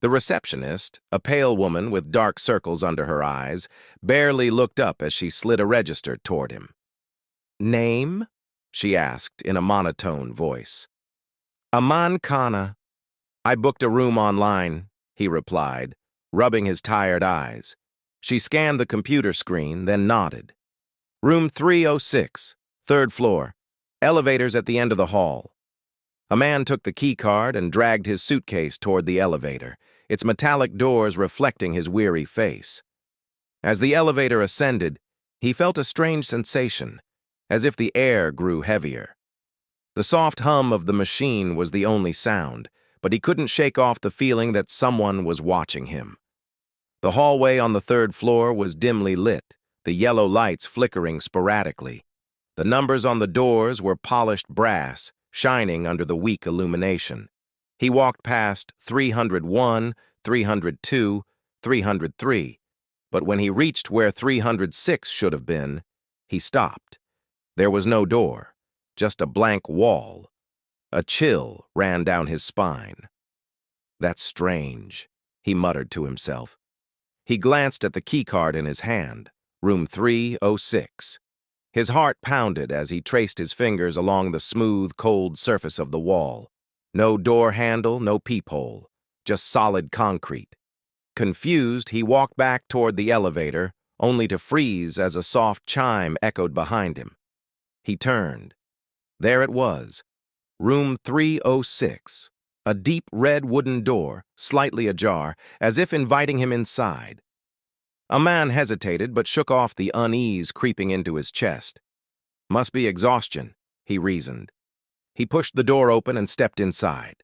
The receptionist, a pale woman with dark circles under her eyes, barely looked up as she slid a register toward him. "Name?" she asked in a monotone voice. "Aman Khanna. I booked a room online," he replied, rubbing his tired eyes. She scanned the computer screen, then nodded. "Room 306, third floor. Elevators at the end of the hall." A man took the key card and dragged his suitcase toward the elevator, its metallic doors reflecting his weary face. As the elevator ascended, he felt a strange sensation, as if the air grew heavier. The soft hum of the machine was the only sound, but he couldn't shake off the feeling that someone was watching him. The hallway on the third floor was dimly lit, the yellow lights flickering sporadically. The numbers on the doors were polished brass, shining under the weak illumination. He walked past 301, 302, 303, but when he reached where 306 should have been, he stopped. There was no door, just a blank wall. A chill ran down his spine. "That's strange," he muttered to himself. He glanced at the keycard in his hand, room 306. His heart pounded as he traced his fingers along the smooth, cold surface of the wall. No door handle, no peephole, just solid concrete. Confused, he walked back toward the elevator, only to freeze as a soft chime echoed behind him. He turned. There it was, room 306, a deep red wooden door, slightly ajar, as if inviting him inside. A man hesitated but shook off the unease creeping into his chest. "Must be exhaustion," he reasoned. He pushed the door open and stepped inside.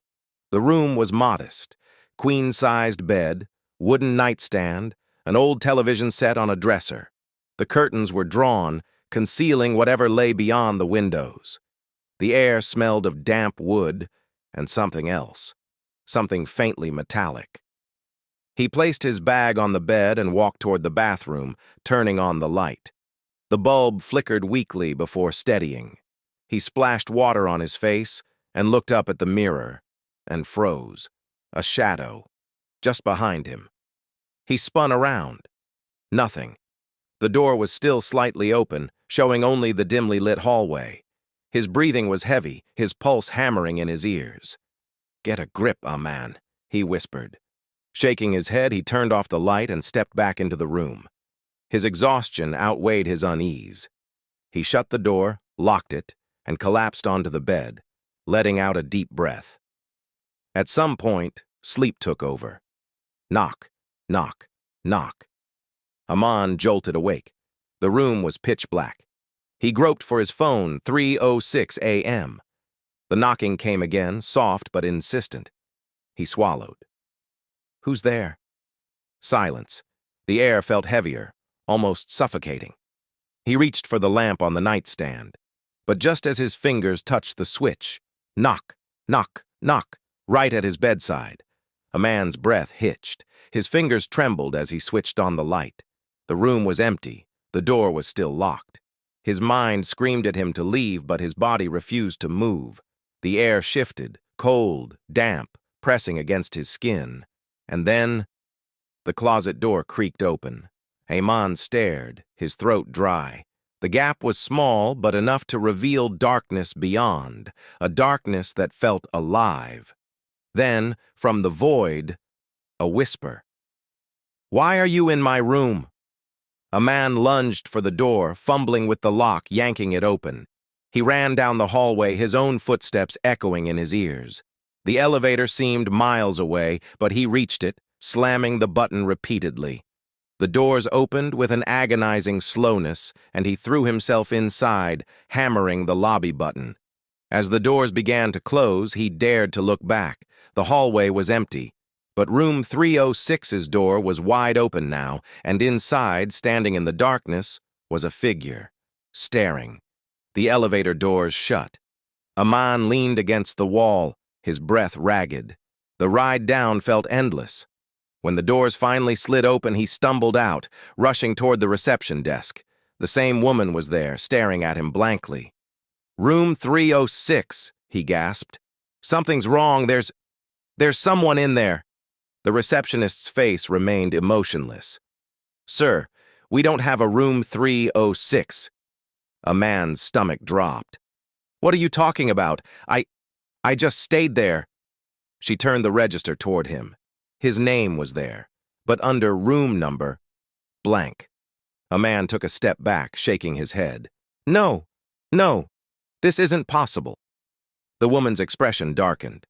The room was modest: queen-sized bed, wooden nightstand, an old television set on a dresser. The curtains were drawn, concealing whatever lay beyond the windows. The air smelled of damp wood and something else, something faintly metallic. He placed his bag on the bed and walked toward the bathroom, turning on the light. The bulb flickered weakly before steadying. He splashed water on his face and looked up at the mirror and froze, a shadow, just behind him. He spun around. Nothing. The door was still slightly open, showing only the dimly lit hallway. His breathing was heavy, his pulse hammering in his ears. "Get a grip, Aman," he whispered. Shaking his head, he turned off the light and stepped back into the room. His exhaustion outweighed his unease. He shut the door, locked it, and collapsed onto the bed, letting out a deep breath. At some point, sleep took over. Knock, knock, knock. Aman jolted awake. The room was pitch black. He groped for his phone, 3:06 a.m. The knocking came again, soft but insistent. He swallowed. "Who's there?" Silence. The air felt heavier, almost suffocating. He reached for the lamp on the nightstand. But just as his fingers touched the switch, knock, knock, knock, right at his bedside. A man's breath hitched. His fingers trembled as he switched on the light. The room was empty. The door was still locked. His mind screamed at him to leave, but his body refused to move. The air shifted, cold, damp, pressing against his skin. And then, the closet door creaked open. Aman stared, his throat dry. The gap was small, but enough to reveal darkness beyond, a darkness that felt alive. Then, from the void, a whisper. "Why are you in my room?" A man lunged for the door, fumbling with the lock, yanking it open. He ran down the hallway, his own footsteps echoing in his ears. The elevator seemed miles away, but he reached it, slamming the button repeatedly. The doors opened with an agonizing slowness, and he threw himself inside, hammering the lobby button. As the doors began to close, he dared to look back. The hallway was empty, but room 306's door was wide open now, and inside, standing in the darkness, was a figure, staring. The elevator doors shut. Aman leaned against the wall, his breath ragged. The ride down felt endless. When the doors finally slid open, he stumbled out, rushing toward the reception desk. The same woman was there, staring at him blankly. "Room 306, he gasped. "Something's wrong. There's someone in there." The receptionist's face remained emotionless. "Sir, we don't have a room 306. A man's stomach dropped. "What are you talking about? I just stayed there." She turned the register toward him. His name was there, but under room number, blank. A man took a step back, shaking his head. "No, no, this isn't possible." The woman's expression darkened.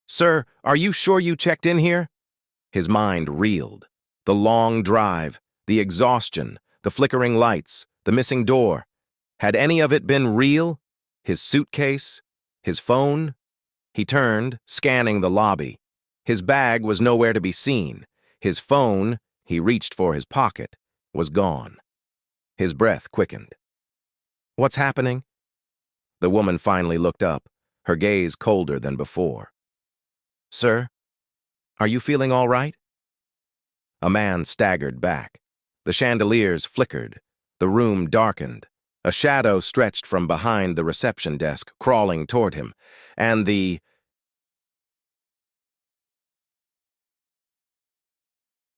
"Sir, are you sure you checked in here?" His mind reeled. The long drive, the exhaustion, the flickering lights, the missing door. Had any of it been real? His suitcase? His phone? He turned, scanning the lobby. His bag was nowhere to be seen. His phone, he reached for his pocket, was gone. His breath quickened. "What's happening?" The woman finally looked up, her gaze colder than before. "Sir, are you feeling all right?" A man staggered back. The chandeliers flickered. The room darkened. A shadow stretched from behind the reception desk, crawling toward him, and the